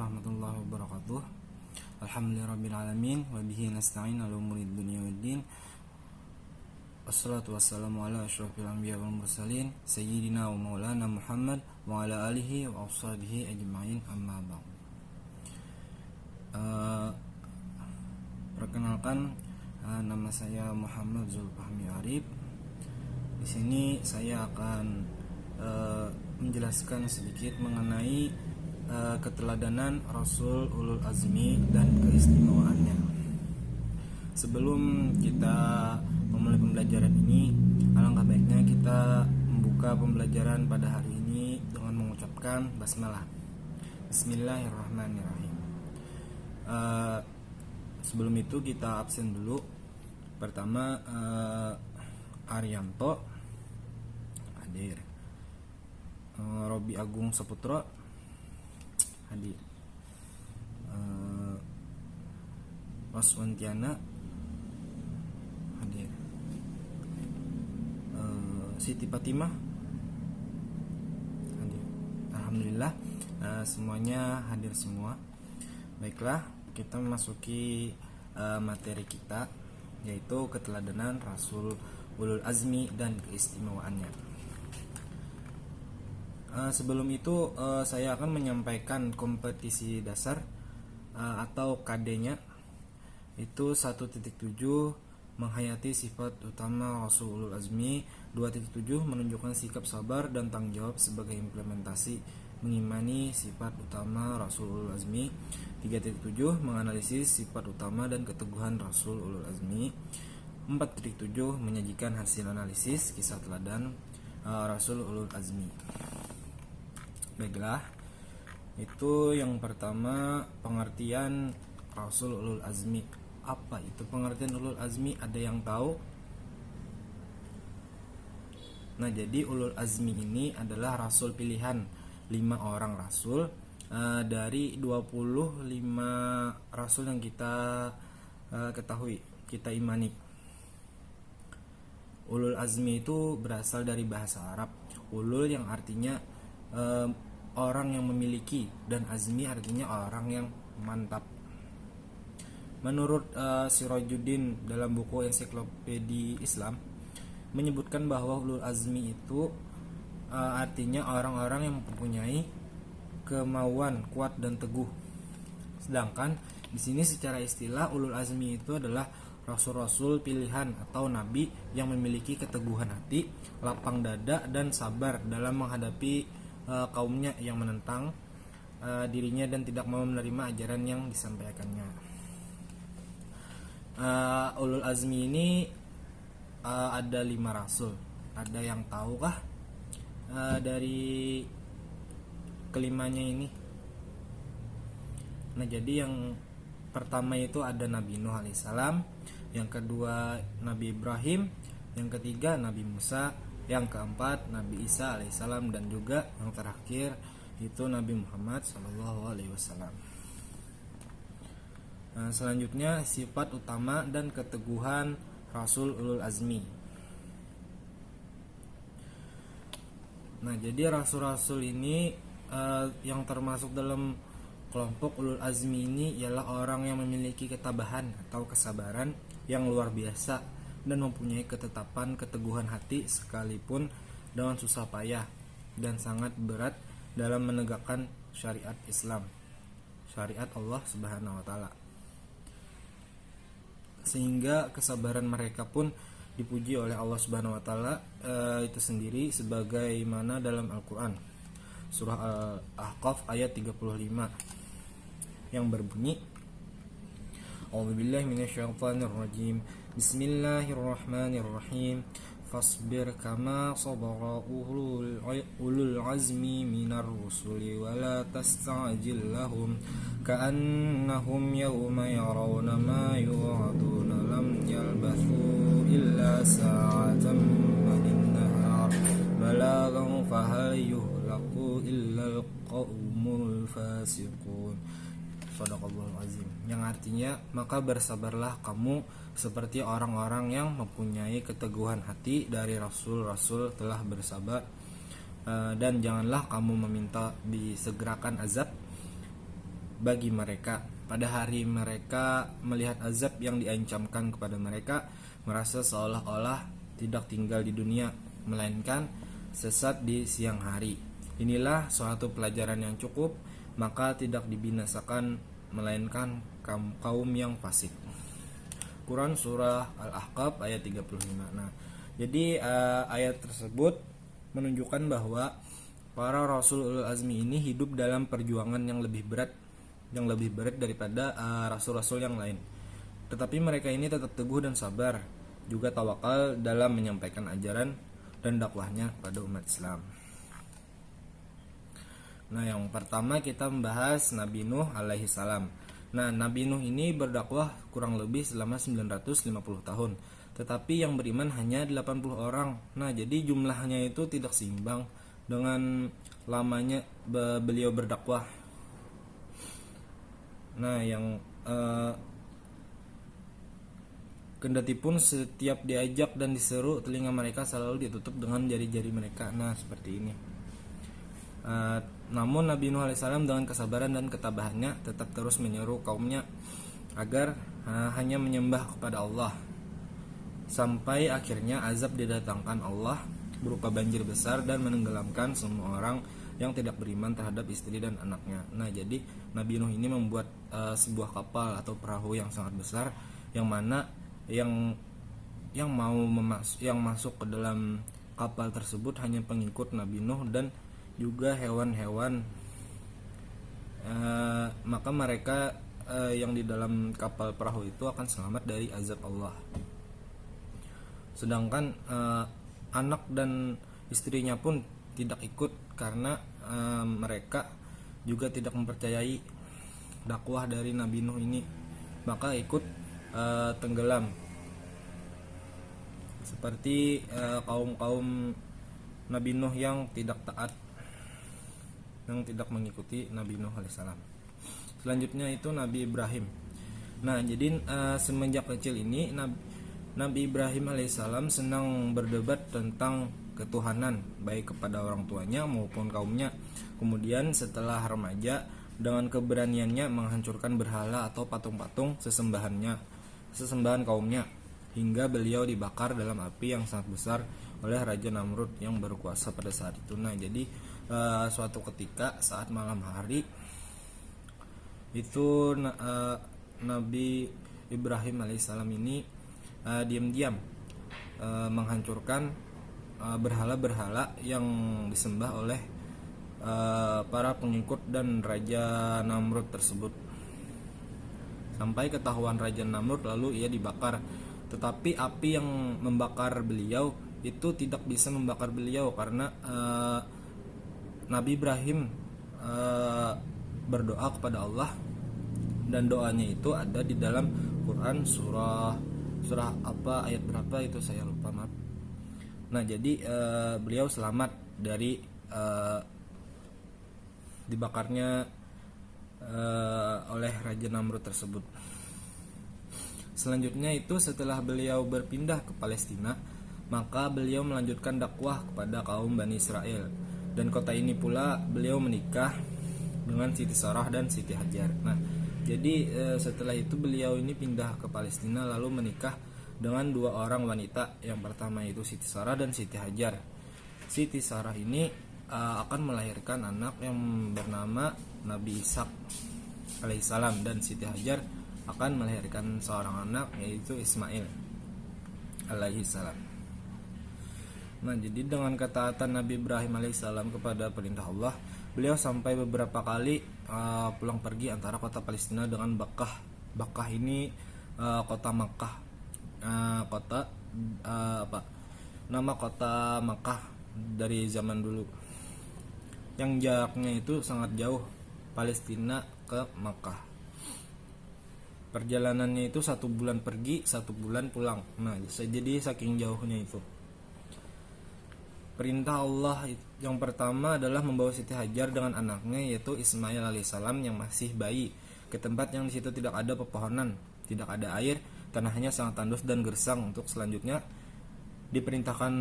warahmatullahi wabarakatuh. Alhamdulillahirrabbilalamin. Wabihi nasta'in ala umuri dunia waddin. Wassalatu wassalamu ala asyrafil anbiya wal mursalin Sayyidina wa maulana Muhammad wa ala alihi wa ashabihi ajma'in, amma ba'd. Perkenalkan, nama saya Muhammad Zulfahmi Arif. Di sini saya akan menjelaskan sedikit mengenai keteladanan Rasul Ulul Azmi dan keistimewaannya. Sebelum kita memulai pembelajaran ini, alangkah baiknya kita membuka pembelajaran pada hari ini dengan mengucapkan basmalah. Bismillahirrahmanirrahim. Sebelum itu kita absen dulu. Pertama, Arianto hadir, Robi Agung Saputra hadir, Roswantiana hadir, Siti Fatimah hadir. Alhamdulillah, semuanya hadir semua. Baiklah, kita memasuki materi kita, yaitu keteladanan Rasul Ulul Azmi dan keistimewaannya. Sebelum itu saya akan menyampaikan kompetisi dasar atau KD-nya, itu 1.7 menghayati sifat utama Rasul Ulul Azmi, 2.7 menunjukkan sikap sabar dan tanggung jawab sebagai implementasi mengimani sifat utama Rasul Ulul Azmi, 3.7 menganalisis sifat utama dan keteguhan Rasul Ulul Azmi, 4.7 menyajikan hasil analisis kisah teladan Rasul Ulul Azmi. Baiklah, itu yang pertama, pengertian Rasul Ulul Azmi. Apa itu pengertian Ulul Azmi? Ada yang tahu? Nah, jadi Ulul Azmi ini adalah Rasul pilihan, 5 orang Rasul dari 25 Rasul yang kita ketahui, kita imani. Ulul Azmi itu berasal dari bahasa Arab. Ulul yang artinya orang yang memiliki, dan azmi artinya orang yang mantap. Menurut Sirajuddin dalam buku Ensiklopedia Islam menyebutkan bahwa ulul azmi itu artinya orang-orang yang mempunyai kemauan kuat dan teguh. Sedangkan di sini secara istilah ulul azmi itu adalah rasul-rasul pilihan atau nabi yang memiliki keteguhan hati, lapang dada, dan sabar dalam menghadapi kaumnya yang menentang dirinya dan tidak mau menerima ajaran yang disampaikannya. Ulul Azmi ini ada 5 rasul. Ada yang tahukah dari kelimanya ini? Nah, jadi yang pertama itu ada Nabi Nuh alaihissalam, yang kedua Nabi Ibrahim, yang ketiga Nabi Musa, yang keempat Nabi Isa alaihissalam, dan juga yang terakhir itu Nabi Muhammad SAW. Nah, selanjutnya sifat utama dan keteguhan Rasul Ulul Azmi. Nah, jadi rasul-rasul ini yang termasuk dalam kelompok Ulul Azmi ini ialah orang yang memiliki ketabahan atau kesabaran yang luar biasa dan mempunyai ketetapan keteguhan hati sekalipun dengan susah payah, dan sangat berat dalam menegakkan syariat Islam, syariat Allah Subhanahu wa taala. Sehingga kesabaran mereka pun dipuji oleh Allah Subhanahu wa taala itu sendiri, sebagaimana dalam Al-Qur'an surah Al-Ahqaf ayat 35 yang berbunyi, A'udzubillahi minasyaitonirrajim. Bismillahirrahmanirrahim. Fasbir kama sabara ulul azmi minar rusuli wa la tasta'jil lahum ka'annahum yawma yarawna ma yu'aduna lam yalbathu illa sa'atan min nahar balaghan fahal yuhlaqu illa al-qaumul fasiqun. Shadaqallahul azim. Yang artinya, maka bersabarlah kamu seperti orang-orang yang mempunyai keteguhan hati dari rasul-rasul telah bersabar, dan janganlah kamu meminta disegerakan azab bagi mereka. Pada hari mereka melihat azab yang diancamkan kepada mereka, merasa seolah-olah tidak tinggal di dunia, melainkan sesat di siang hari. Inilah suatu pelajaran yang cukup, maka tidak dibinasakan melainkan kaum yang fasik. Quran surah Al-Ahqaf ayat 35. Nah, jadi ayat tersebut menunjukkan bahwa para rasul ulul azmi ini hidup dalam perjuangan yang lebih berat daripada rasul-rasul yang lain. Tetapi mereka ini tetap teguh dan sabar, juga tawakal dalam menyampaikan ajaran dan dakwahnya pada umat Islam. Nah, yang pertama kita membahas Nabi Nuh alaihi salam. Nah, Nabi Nuh ini berdakwah kurang lebih selama 950 tahun. Tetapi yang beriman hanya 80 orang. Nah, jadi jumlahnya itu tidak seimbang dengan lamanya beliau berdakwah. Nah, yang kendati pun setiap diajak dan diseru, telinga mereka selalu ditutup dengan jari-jari mereka. Nah, seperti ini. Namun Nabi Nuh alaihissalam dengan kesabaran dan ketabahannya tetap terus menyeru kaumnya agar hanya menyembah kepada Allah, sampai akhirnya azab didatangkan Allah berupa banjir besar dan menenggelamkan semua orang yang tidak beriman terhadap istri dan anaknya. Nah, jadi Nabi Nuh ini membuat sebuah kapal atau perahu yang sangat besar, yang mana yang masuk ke dalam kapal tersebut hanya pengikut Nabi Nuh dan juga hewan-hewan. Maka mereka yang di dalam kapal perahu itu akan selamat dari azab Allah. Sedangkan anak dan istrinya pun tidak ikut karena mereka juga tidak mempercayai dakwah dari Nabi Nuh ini, maka ikut tenggelam seperti kaum-kaum Nabi Nuh yang tidak taat, yang tidak mengikuti Nabi Nuh alaihissalam. Selanjutnya itu Nabi Ibrahim. Nah, jadi semenjak kecil ini Nabi Ibrahim alaihissalam senang berdebat tentang ketuhanan, baik kepada orang tuanya maupun kaumnya. Kemudian setelah remaja, dengan keberaniannya menghancurkan berhala atau patung-patung sesembahan kaumnya, hingga beliau dibakar dalam api yang sangat besar oleh Raja Namrud yang berkuasa pada saat itu. Nah, jadi suatu ketika saat malam hari itu Nabi Ibrahim alaihissalam ini diam-diam menghancurkan berhala-berhala yang disembah oleh para pengikut dan Raja Namrud tersebut. Sampai ketahuan Raja Namrud, lalu ia dibakar. Tetapi api yang membakar beliau itu tidak bisa membakar beliau karena Nabi Ibrahim berdoa kepada Allah, dan doanya itu ada di dalam Quran surah apa ayat berapa itu saya lupa, maaf. Nah, jadi beliau selamat dari dibakarnya oleh Raja Namrud tersebut. Selanjutnya itu setelah beliau berpindah ke Palestina, maka beliau melanjutkan dakwah kepada kaum Bani Israel, dan kota ini pula beliau menikah dengan Siti Sarah dan Siti Hajar. Nah, jadi setelah itu beliau ini pindah ke Palestina lalu menikah dengan dua orang wanita. Yang pertama itu Siti Sarah dan Siti Hajar. Siti Sarah ini akan melahirkan anak yang bernama Nabi Ishak alaihissalam, dan Siti Hajar akan melahirkan seorang anak yaitu Ismail alaihissalam. Nah, jadi dengan ketaatan Nabi Ibrahim alaihissalam kepada perintah Allah, beliau sampai beberapa kali pulang pergi antara kota Palestina dengan Bakkah. Bakkah ini kota Makkah, nama kota Makkah dari zaman dulu, yang jaraknya itu sangat jauh, Palestina ke Makkah. Perjalanannya itu 1 bulan pergi, 1 bulan pulang. Nah, jadi saking jauhnya itu. Perintah Allah yang pertama adalah membawa Siti Hajar dengan anaknya yaitu Ismail alaihissalam yang masih bayi ke tempat yang di situ tidak ada pepohonan, tidak ada air, tanahnya sangat tandus dan gersang. Untuk selanjutnya diperintahkan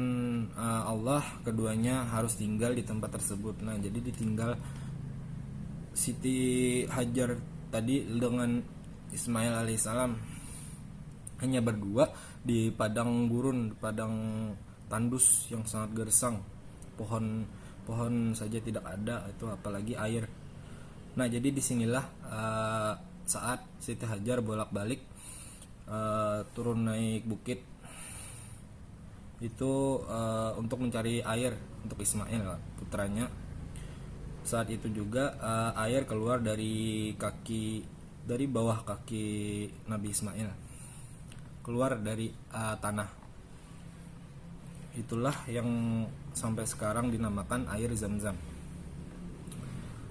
Allah keduanya harus tinggal di tempat tersebut. Nah, jadi ditinggal Siti Hajar tadi dengan Ismail alaihissalam hanya berdua di padang gurun, padang tandus yang sangat gersang, pohon saja tidak ada, itu apalagi air. Nah jadi disinilah saat Siti Hajar bolak-balik turun naik bukit itu untuk mencari air untuk Ismail putranya. Saat itu juga air keluar dari bawah kaki Nabi Ismail, keluar dari tanah. Itulah yang sampai sekarang dinamakan air Zam-Zam.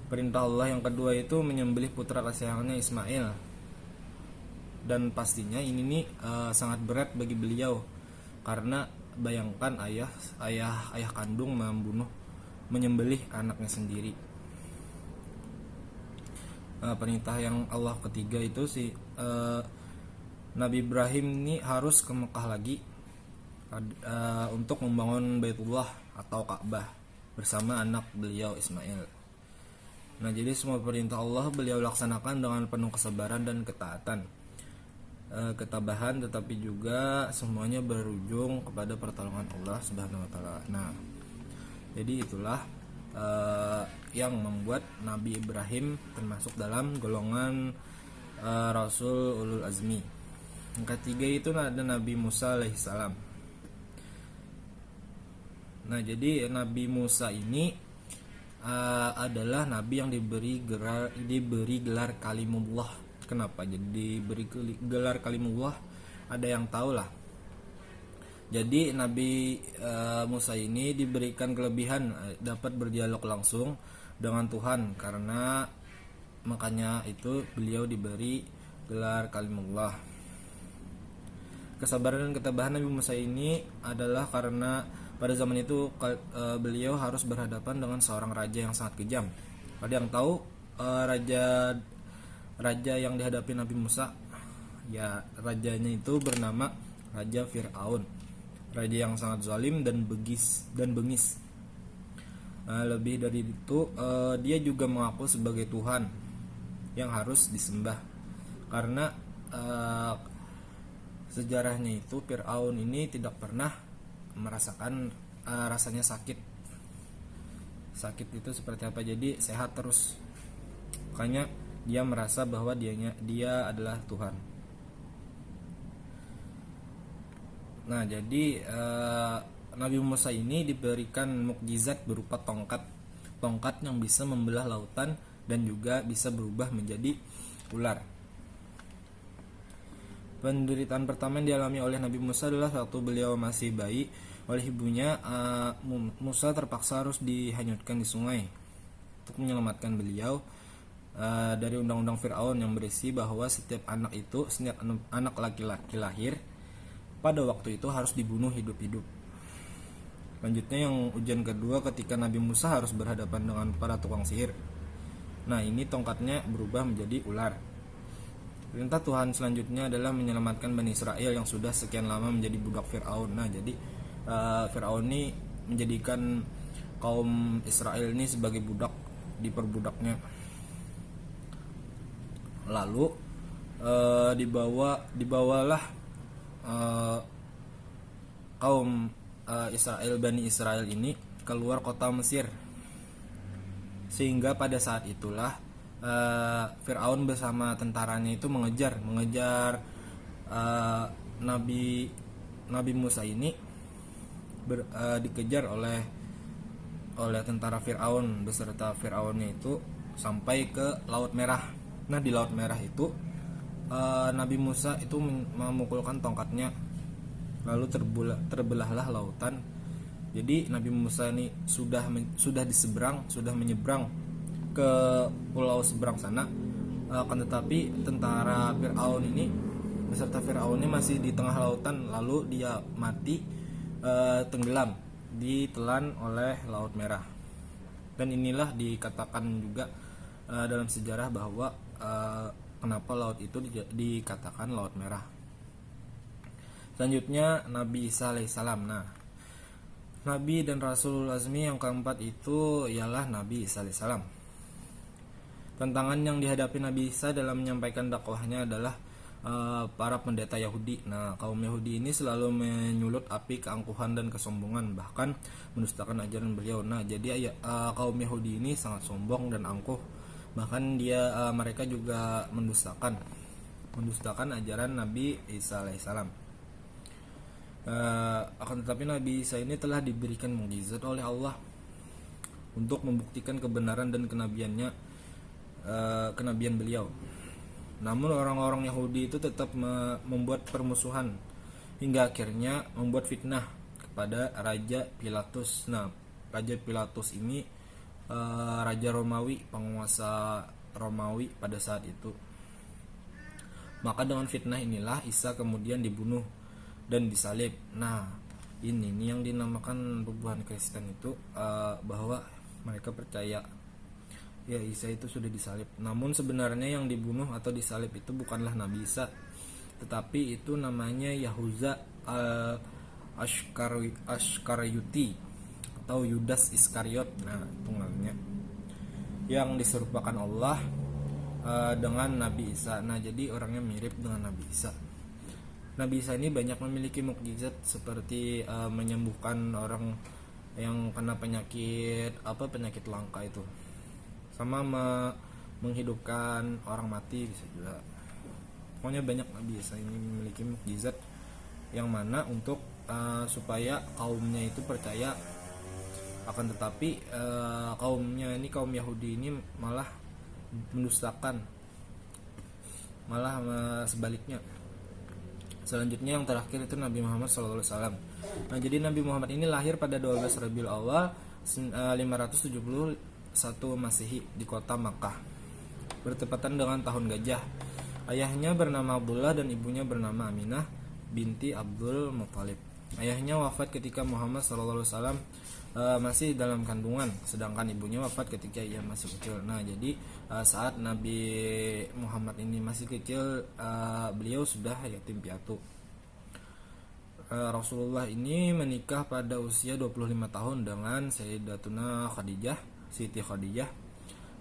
Perintah Allah yang kedua itu menyembelih putra kesayangannya Ismail, dan pastinya ini nih sangat berat bagi beliau, karena bayangkan ayah kandung menyembelih anaknya sendiri. Perintah yang Allah ketiga itu Nabi Ibrahim ini harus ke Mekah lagi untuk membangun Baitullah atau Ka'bah bersama anak beliau Ismail. Nah jadi semua perintah Allah beliau laksanakan dengan penuh kesabaran dan ketabahan, tetapi juga semuanya berujung kepada pertolongan Allah Subhanahu wa taala. Nah, jadi itulah yang membuat Nabi Ibrahim termasuk dalam golongan Rasul Ulul Azmi. Yang ketiga itu ada Nabi Musa alaihissalam. Nah, jadi Nabi Musa ini adalah nabi yang diberi gelar Kalimullah. Kenapa jadi diberi gelar Kalimullah? Ada yang tahu lah. Jadi Nabi Musa ini diberikan kelebihan dapat berdialog langsung dengan Tuhan, karena makanya itu beliau diberi gelar Kalimullah. Kesabaran dan ketabahan Nabi Musa ini adalah karena pada zaman itu beliau harus berhadapan dengan seorang raja yang sangat kejam. Ada yang tahu raja yang dihadapi Nabi Musa? Ya, rajanya itu bernama Raja Fir'aun. Raja yang sangat zalim dan bengis. Lebih dari itu, dia juga mengaku sebagai Tuhan yang harus disembah. Karena sejarahnya itu Fir'aun ini tidak pernah merasakan rasanya sakit. Sakit itu seperti apa? Jadi sehat terus. Makanya dia merasa bahwa dia adalah Tuhan. Nah, jadi Nabi Musa ini diberikan mukjizat berupa tongkat yang bisa membelah lautan dan juga bisa berubah menjadi ular. Penderitaan pertama yang dialami oleh Nabi Musa adalah waktu beliau masih bayi. Oleh ibunya, Musa terpaksa harus dihanyutkan di sungai untuk menyelamatkan beliau dari undang-undang Fir'aun yang berisi bahwa setiap anak laki-laki lahir pada waktu itu harus dibunuh hidup-hidup. Lanjutnya yang ujian kedua ketika Nabi Musa harus berhadapan dengan para tukang sihir. Nah, ini tongkatnya berubah menjadi ular. Perintah Tuhan selanjutnya adalah menyelamatkan Bani Israel yang sudah sekian lama menjadi budak Fir'aun. Nah, jadi Fir'aun ini menjadikan kaum Israel ini sebagai budak, diperbudaknya. Lalu dibawalah kaum Bani Israel ini keluar kota Mesir, sehingga pada saat itulah Fir'aun bersama tentaranya itu mengejar Nabi Musa ini dikejar oleh tentara Fir'aun beserta Fir'aunnya itu sampai ke Laut Merah. Nah, di Laut Merah itu Nabi Musa itu memukulkan tongkatnya, lalu terbelahlah lautan. Jadi Nabi Musa ini sudah menyeberang ke pulau seberang sana, akan tetapi tentara Fir'aun ini beserta Fir'aun ini masih di tengah lautan, lalu dia mati tenggelam, ditelan oleh Laut Merah. Dan inilah dikatakan juga dalam sejarah bahwa kenapa laut itu dikatakan Laut Merah. Selanjutnya Nabi Isa alaihissalam. Nah, Nabi dan Rasul Azmi yang keempat itu ialah Nabi Isa alaihissalam. Tantangan yang dihadapi Nabi Isa dalam menyampaikan dakwahnya adalah para pendeta Yahudi. Nah, kaum Yahudi ini selalu menyulut api keangkuhan dan kesombongan, bahkan mendustakan ajaran beliau. Nah, jadi kaum Yahudi ini sangat sombong dan angkuh. Bahkan mereka juga mendustakan ajaran Nabi Isa alaihissalam. Akan tetapi Nabi Isa ini telah diberikan mukjizat oleh Allah untuk membuktikan kebenaran dan kenabian beliau. Namun orang-orang Yahudi itu tetap membuat permusuhan hingga akhirnya membuat fitnah kepada Raja Pilatus. Nah, Raja Pilatus ini Raja Romawi, penguasa Romawi pada saat itu. Maka dengan fitnah inilah Isa kemudian dibunuh dan disalib. Nah, ini nih yang dinamakan perubahan Kristen itu, bahwa mereka percaya ya Isa itu sudah disalib. Namun sebenarnya yang dibunuh atau disalib itu bukanlah Nabi Isa, tetapi itu namanya Yahuza Ashkaryuti atau Yudas Iskariot. Nah, itu namanya, yang diserupakan Allah dengan Nabi Isa. Nah, jadi orangnya mirip dengan Nabi Isa. Nabi Isa ini banyak memiliki mukjizat seperti menyembuhkan orang yang kena penyakit langka itu, sama menghidupkan orang mati bisa juga. Pokoknya banyak Nabi Isa ini memiliki mukjizat yang mana untuk supaya kaumnya itu percaya. Akan tetapi kaum Yahudi ini malah mendustakan, malah sebaliknya. Selanjutnya yang terakhir itu Nabi Muhammad SAW. Nah, jadi Nabi Muhammad ini lahir pada 12 Rabiul Awal 571 Masehi di kota Makkah, bertepatan dengan tahun gajah. Ayahnya bernama Abdullah dan ibunya bernama Aminah binti Abdul Muthalib. Ayahnya wafat ketika Muhammad SAW masih dalam kandungan, sedangkan ibunya wafat ketika ia masih kecil. Nah, jadi saat Nabi Muhammad ini masih kecil, beliau sudah yatim piatu. Rasulullah ini menikah pada usia 25 tahun dengan Sayyidatuna Siti Khadijah.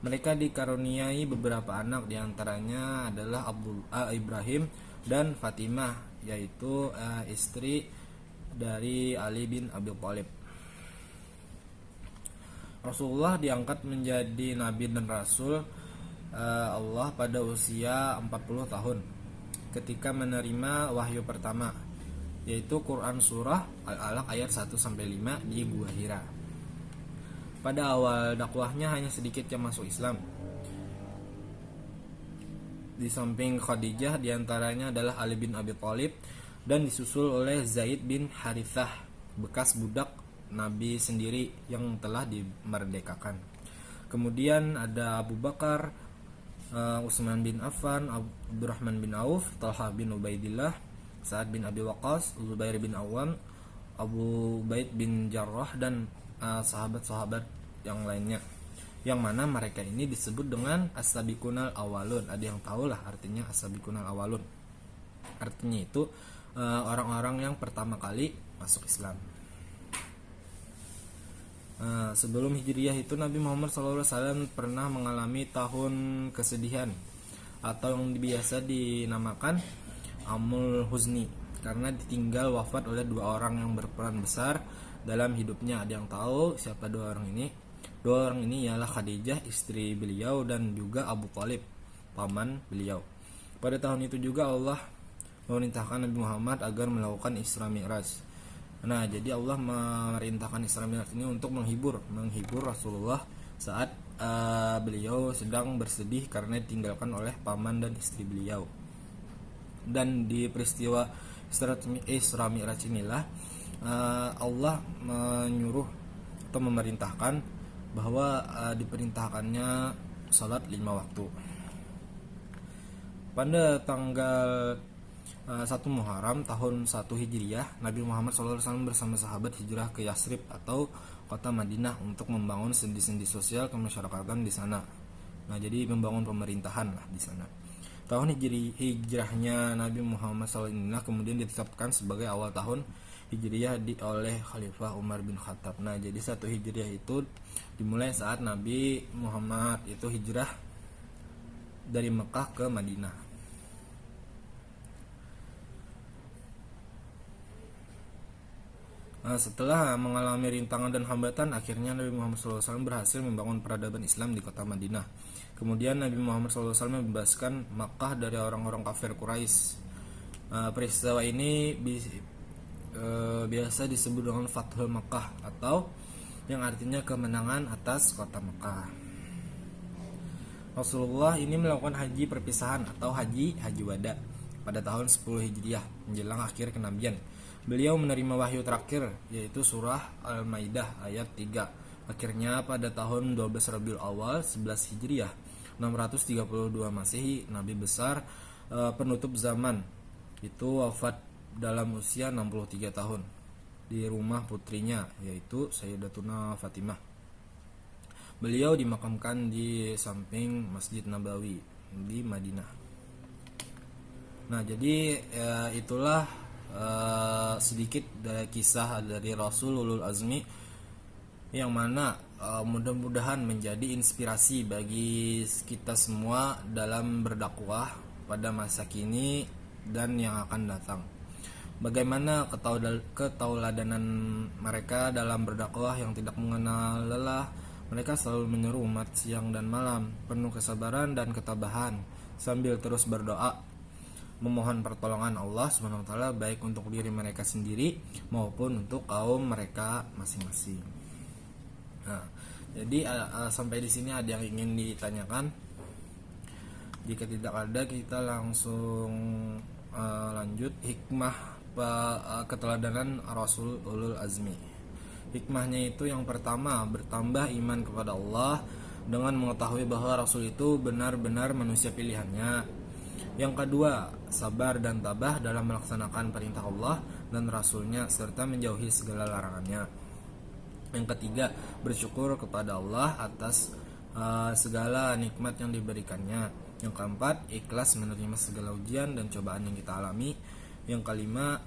Mereka dikaruniai beberapa anak, diantaranya adalah Ibrahim dan Fatimah, yaitu istri dari Ali bin Abi Thalib. Rasulullah diangkat menjadi Nabi dan Rasul Allah pada usia 40 tahun ketika menerima wahyu pertama, yaitu Quran Surah Al-Alaq ayat 1-5 di Gua Hira. Pada awal dakwahnya hanya sedikit yang masuk Islam. Di samping Khadijah, diantaranya adalah Ali bin Abi Thalib dan disusul oleh Zaid bin Harithah, bekas budak Nabi sendiri yang telah dimerdekakan. Kemudian ada Abu Bakar, Utsman bin Affan, Abdurrahman bin Auf, Talha bin Ubaidillah, Sa'ad bin Abi Waqqas, Zubair bin Awam, Abu Ubaid bin Jarrah, dan sahabat-sahabat yang lainnya, yang mana mereka ini disebut dengan as-sabiqunal awalun. Ada yang tahu lah artinya as-sabiqunal awalun. Artinya itu orang-orang yang pertama kali masuk Islam. Sebelum Hijriyah itu Nabi Muhammad SAW pernah mengalami tahun kesedihan atau yang biasa dinamakan Amul Huzni, karena ditinggal wafat oleh dua orang yang berperan besar dalam hidupnya. Ada yang tahu siapa dua orang ini? Dua orang ini ialah Khadijah, istri beliau, dan juga Abu Thalib, paman beliau. Pada tahun itu juga Allah memerintahkan Nabi Muhammad agar melakukan Isra Mi'raj. Nah, jadi Allah memerintahkan Isra Mi'raj ini untuk menghibur Rasulullah saat beliau sedang bersedih karena ditinggalkan oleh paman dan istri beliau. Dan di peristiwa Isra Mi'raj inilah Allah menyuruh atau memerintahkan bahwa diperintahkannya salat 5 waktu. Pada tanggal 1 Muharram tahun 1 Hijriyah, Nabi Muhammad SAW bersama sahabat hijrah ke Yasrib atau kota Madinah untuk membangun sendi-sendi sosial kemasyarakatan di sana. Nah, jadi membangun pemerintahan lah di sana. Tahun hijrahnya Nabi Muhammad SAW kemudian ditetapkan sebagai awal tahun Hijriyah oleh Khalifah Umar bin Khattab. Nah, jadi 1 Hijriyah itu dimulai saat Nabi Muhammad itu hijrah dari Mekah ke Madinah. Setelah mengalami rintangan dan hambatan, akhirnya Nabi Muhammad SAW berhasil membangun peradaban Islam di kota Madinah. Kemudian Nabi Muhammad SAW membebaskan Makkah dari orang-orang kafir Quraisy. Peristiwa ini biasa disebut dengan Fathul Makkah, atau yang artinya kemenangan atas kota Makkah. Rasulullah ini melakukan haji perpisahan atau haji wada pada tahun 10 Hijriah menjelang akhir kenabian. Beliau menerima wahyu terakhir, yaitu surah Al-Maidah ayat 3. Akhirnya pada tahun 12 Rabiul Awal 11 Hijriah 632 Masehi, Nabi besar penutup zaman itu wafat dalam usia 63 tahun di rumah putrinya, yaitu Sayyidatuna Fatimah. Beliau dimakamkan di samping Masjid Nabawi di Madinah. Nah, jadi itulah sedikit dari kisah dari Rasul Ulul Azmi, yang mana mudah-mudahan menjadi inspirasi bagi kita semua dalam berdakwah pada masa kini dan yang akan datang. Bagaimana ketauladanan mereka dalam berdakwah yang tidak mengenal lelah. Mereka selalu menyeru umat siang dan malam, penuh kesabaran dan ketabahan, sambil terus berdoa memohon pertolongan Allah SWT, baik untuk diri mereka sendiri maupun untuk kaum mereka masing-masing. Nah, jadi sampai di sini ada yang ingin ditanyakan? Jika tidak ada, kita langsung lanjut hikmah keteladanan Rasul Ulul Azmi. Hikmahnya itu yang pertama, bertambah iman kepada Allah dengan mengetahui bahwa Rasul itu benar-benar manusia pilihannya. Yang kedua, sabar dan tabah dalam melaksanakan perintah Allah dan Rasulnya serta menjauhi segala larangannya. Yang ketiga, bersyukur kepada Allah atas segala nikmat yang diberikannya. Yang keempat, ikhlas menerima segala ujian dan cobaan yang kita alami. Yang kelima,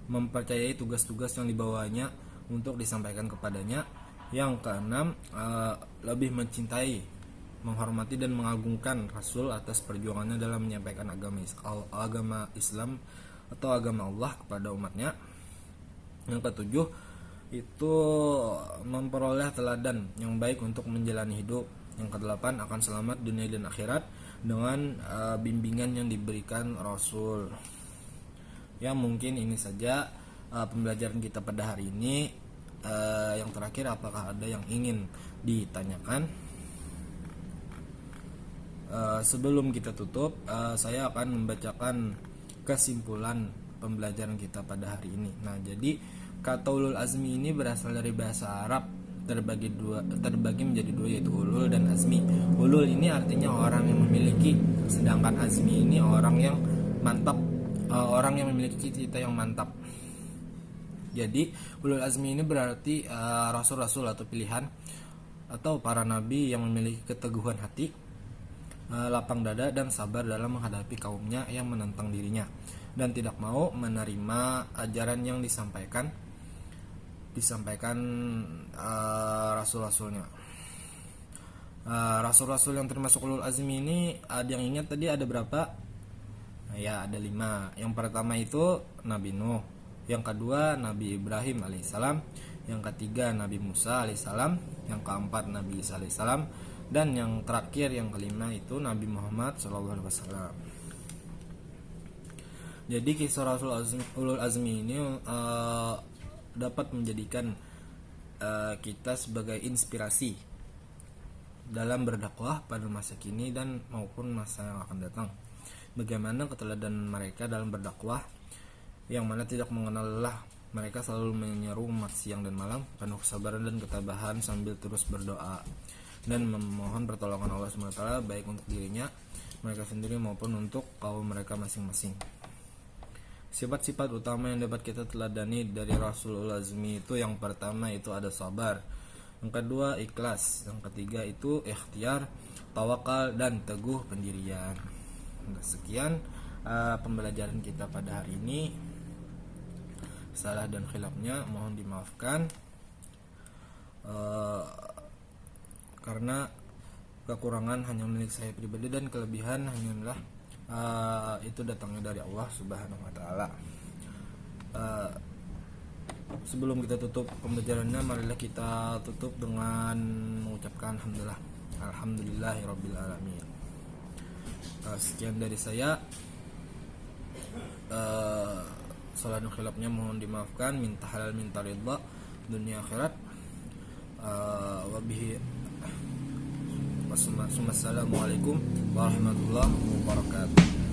mempercayai tugas-tugas yang dibawanya untuk disampaikan kepadanya. Yang keenam, lebih mencintai, menghormati dan mengagungkan Rasul atas perjuangannya dalam menyampaikan agama Islam atau agama Allah kepada umatnya. Yang ketujuh, itu memperoleh teladan yang baik untuk menjalani hidup. Yang kedelapan, akan selamat dunia dan akhirat dengan bimbingan yang diberikan Rasul. Ya, mungkin ini saja pembelajaran kita pada hari ini. Yang terakhir, apakah ada yang ingin ditanyakan? Sebelum kita tutup, saya akan membacakan kesimpulan pembelajaran kita pada hari ini. Nah, jadi kata ulul azmi ini berasal dari bahasa Arab, terbagi menjadi dua, yaitu ulul dan azmi. Ulul ini artinya orang yang memiliki, sedangkan azmi ini orang yang mantap, orang yang memiliki cita yang mantap. Jadi ulul azmi ini berarti rasul-rasul atau pilihan atau para nabi yang memiliki keteguhan hati, lapang dada dan sabar dalam menghadapi kaumnya yang menentang dirinya dan tidak mau menerima ajaran yang disampaikan rasul-rasulnya. Rasul-rasul yang termasuk ulul azmi ini, ada yang ingat tadi ada berapa? Ya, ada 5. Yang pertama itu Nabi Nuh, yang kedua Nabi Ibrahim alaihissalam, yang ketiga Nabi Musa alaihissalam, yang keempat Nabi Isa alaihissalam, dan yang terakhir, yang kelima itu Nabi Muhammad SAW. Jadi kisah Rasul Ulul Azmi ini dapat menjadikan kita sebagai inspirasi dalam berdakwah pada masa kini dan maupun masa yang akan datang. Bagaimana keteladanan mereka dalam berdakwah, yang mana tidak mengenal lelah. Mereka selalu menyeru umat siang dan malam, penuh kesabaran dan ketabahan sambil terus berdoa dan memohon pertolongan Allah SWT, baik untuk dirinya, mereka sendiri maupun untuk kaum mereka masing-masing. Sifat-sifat utama yang dapat kita teladani dari Rasulul Azmi itu, yang pertama itu ada sabar, yang kedua ikhlas, yang ketiga itu ikhtiar, tawakal, dan teguh pendirian. Sekian pembelajaran kita pada hari ini. Salah dan khilafnya mohon dimaafkan, karena Kekurangan hanya milik saya pribadi dan kelebihan hanyalah itu datangnya dari Allah Subhanahu wa taala. Sebelum kita tutup pembelajarannya, marilah kita tutup dengan mengucapkan alhamdulillahirabbil alamin. Sekian dari saya. Salah dan khilafnya mohon dimaafkan, minta halal minta ridha dunia akhirat. Wassalamualaikum warahmatullahi wabarakatuh.